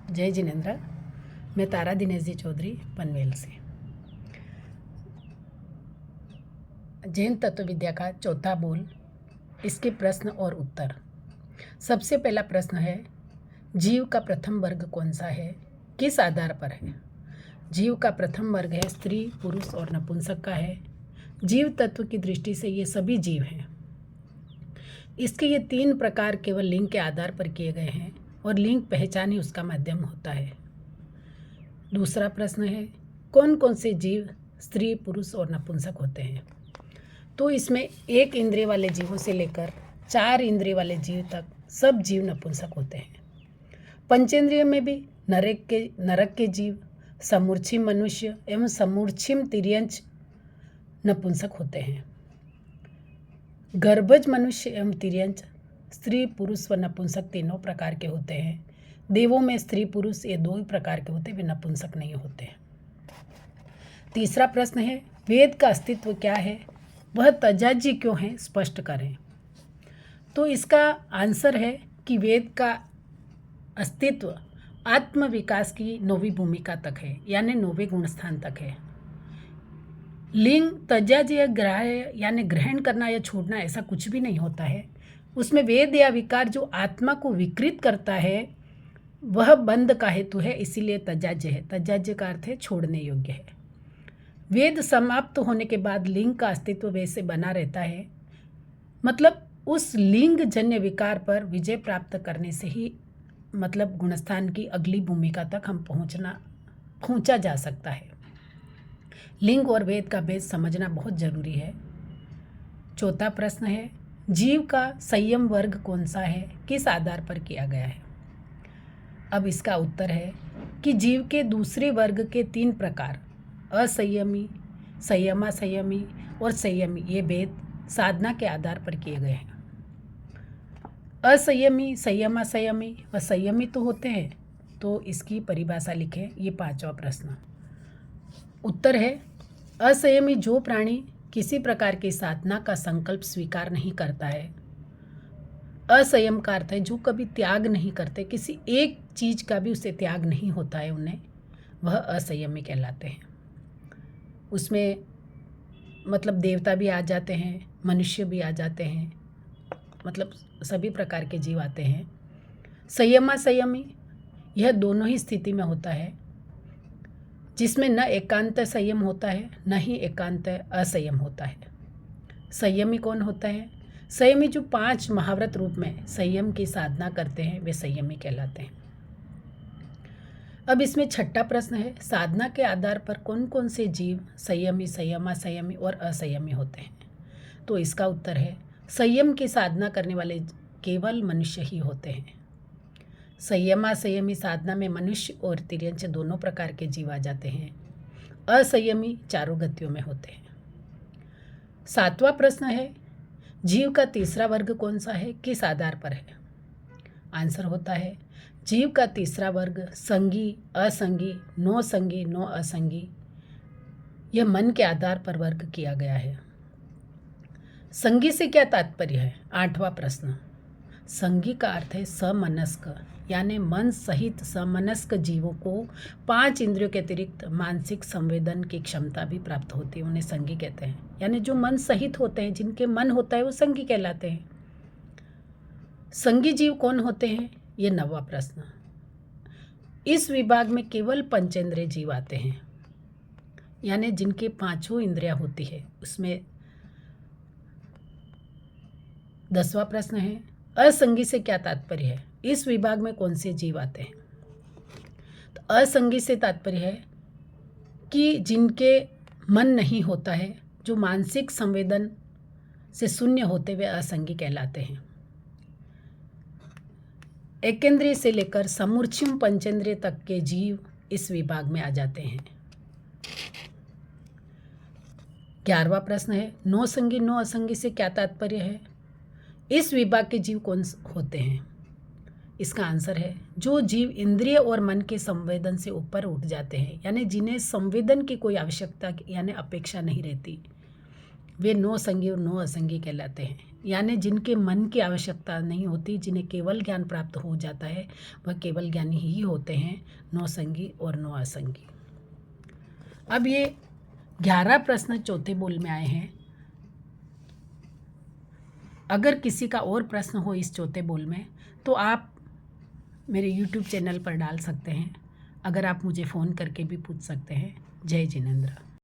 जय जिनेंद्र। मैं तारा दिनेश जी चौधरी पनवेल से। जैन तत्व विद्या का चौथा बोल, इसके प्रश्न और उत्तर। सबसे पहला प्रश्न है, जीव का प्रथम वर्ग कौन सा है, किस आधार पर है। जीव का प्रथम वर्ग है स्त्री, पुरुष और नपुंसक का है। जीव तत्व की दृष्टि से ये सभी जीव हैं। इसके ये 3 प्रकार केवल लिंग के आधार पर किए गए हैं और लिंग पहचान ही उसका माध्यम होता है। दूसरा प्रश्न है, कौन कौन से जीव स्त्री, पुरुष और नपुंसक होते हैं। तो इसमें 1 इंद्रिय वाले जीवों से लेकर 4 इंद्रिय वाले जीव तक सब जीव नपुंसक होते हैं। पंचेंद्रिय में भी नरक के जीव, समूर्छिम मनुष्य एवं समूर्छिम तिर्यंच नपुंसक होते हैं। गर्भज मनुष्य एवं तिर्यंच स्त्री, पुरुष व नपुंसक तीनों प्रकार के होते हैं। देवों में स्त्री पुरुष ये 2 ही प्रकार के होते हैं, वे नपुंसक नहीं होते। तीसरा प्रश्न है, वेद का अस्तित्व क्या है, वह तजाज्य क्यों है, स्पष्ट करें। तो इसका आंसर है कि वेद का अस्तित्व आत्म विकास की 9वीं भूमिका तक है, यानी 9वें गुणस्थान तक है। लिंग तजाज्य ग्राह्य यानी ग्रहण करना या छोड़ना ऐसा कुछ भी नहीं होता है। उसमें वेद या विकार जो आत्मा को विकृत करता है वह बंध का हेतु है, इसीलिए तजाज्य है। तजाज्य का अर्थ है छोड़ने योग्य है। वेद समाप्त होने के बाद लिंग का अस्तित्व वैसे बना रहता है, मतलब उस लिंग जन्य विकार पर विजय प्राप्त करने से ही मतलब गुणस्थान की अगली भूमिका तक हम पहुंचा जा सकता है। लिंग और वेद का भेद समझना बहुत जरूरी है। चौथा प्रश्न है, जीव का संयम वर्ग कौन सा है, किस आधार पर किया गया है। अब इसका उत्तर है कि जीव के दूसरे वर्ग के 3 प्रकार असंयमी, संयमा संयमी और संयमी ये भेद साधना के आधार पर किए गए हैं। असंयमी, संयमा संयमी व संयमी तो होते हैं, तो इसकी परिभाषा लिखें। ये 5वां प्रश्न। उत्तर है, असंयमी जो प्राणी किसी प्रकार की साधना का संकल्प स्वीकार नहीं करता है। असंयम का अर्थ है जो कभी त्याग नहीं करते, किसी एक चीज का भी उसे त्याग नहीं होता है उन्हें, वह असंयमी कहलाते हैं। उसमें मतलब देवता भी आ जाते हैं, मनुष्य भी आ जाते हैं, मतलब सभी प्रकार के जीव आते हैं। संयमा संयमी यह दोनों ही स्थिति में होता है, जिसमें न एकांत संयम होता है न ही एकांत असंयम होता है। संयमी कौन होता है, संयमी जो 5 महाव्रत रूप में संयम की साधना करते हैं वे संयमी कहलाते हैं। अब इसमें 6ठा प्रश्न है, साधना के आधार पर कौन कौन से जीव संयमी, संयमा संयमी और असंयमी होते हैं। तो इसका उत्तर है, संयम की साधना करने वाले केवल मनुष्य ही होते हैं। संयमा संयमी साधना में मनुष्य और तिर्यंच दोनों प्रकार के जीव आ जाते हैं। असंयमी चारों गतियों में होते हैं। 7वां प्रश्न है, जीव का तीसरा वर्ग कौन सा है, किस आधार पर है। आंसर होता है, जीव का तीसरा वर्ग संगी, असंगी, नो संगी, नो असंगी, यह मन के आधार पर वर्ग किया गया है। संगी से क्या तात्पर्य है। 8वां प्रश्न, संगी का अर्थ है समनस्क, यानी मन सहित समनस्क जीवों को 5 इंद्रियों के अतिरिक्त मानसिक संवेदन की क्षमता भी प्राप्त होती है, उन्हें संगी कहते हैं। यानी जो मन सहित होते हैं, जिनके मन होता है वो संगी कहलाते हैं। संगी जीव कौन होते हैं, ये 9वां प्रश्न। इस विभाग में केवल पंचेंद्रिय जीव आते हैं, यानी जिनके 5 इंद्रियां होती है उसमें। 10वां प्रश्न है, असंगी से क्या तात्पर्य है, इस विभाग में कौन से जीव आते हैं। तो असंगी से तात्पर्य है कि जिनके मन नहीं होता है, जो मानसिक संवेदन से शून्य होते हुए असंगी कहलाते हैं। एकेंद्रिय से लेकर समूर्छिम पंचेंद्रिय तक के जीव इस विभाग में आ जाते हैं। 11वां प्रश्न है, नो संगी नो असंगी से क्या तात्पर्य है, इस विभाग के जीव कौन होते हैं। इसका आंसर है, जो जीव इंद्रिय और मन के संवेदन से ऊपर उठ जाते हैं, यानी जिन्हें संवेदन की कोई आवश्यकता यानी अपेक्षा नहीं रहती, वे नो संगी और नो असंगी कहलाते हैं। यानी जिनके मन की आवश्यकता नहीं होती, जिन्हें केवल ज्ञान प्राप्त हो जाता है, वह केवल ज्ञानी ही होते हैं, नौसंगी और नौ असंगी। अब ये 11 प्रश्न चौथे बोल में आए हैं। अगर किसी का और प्रश्न हो इस चौथे बोल में तो आप मेरे YouTube चैनल पर डाल सकते हैं। अगर आप मुझे फ़ोन करके भी पूछ सकते हैं। जय जिनेंद्र।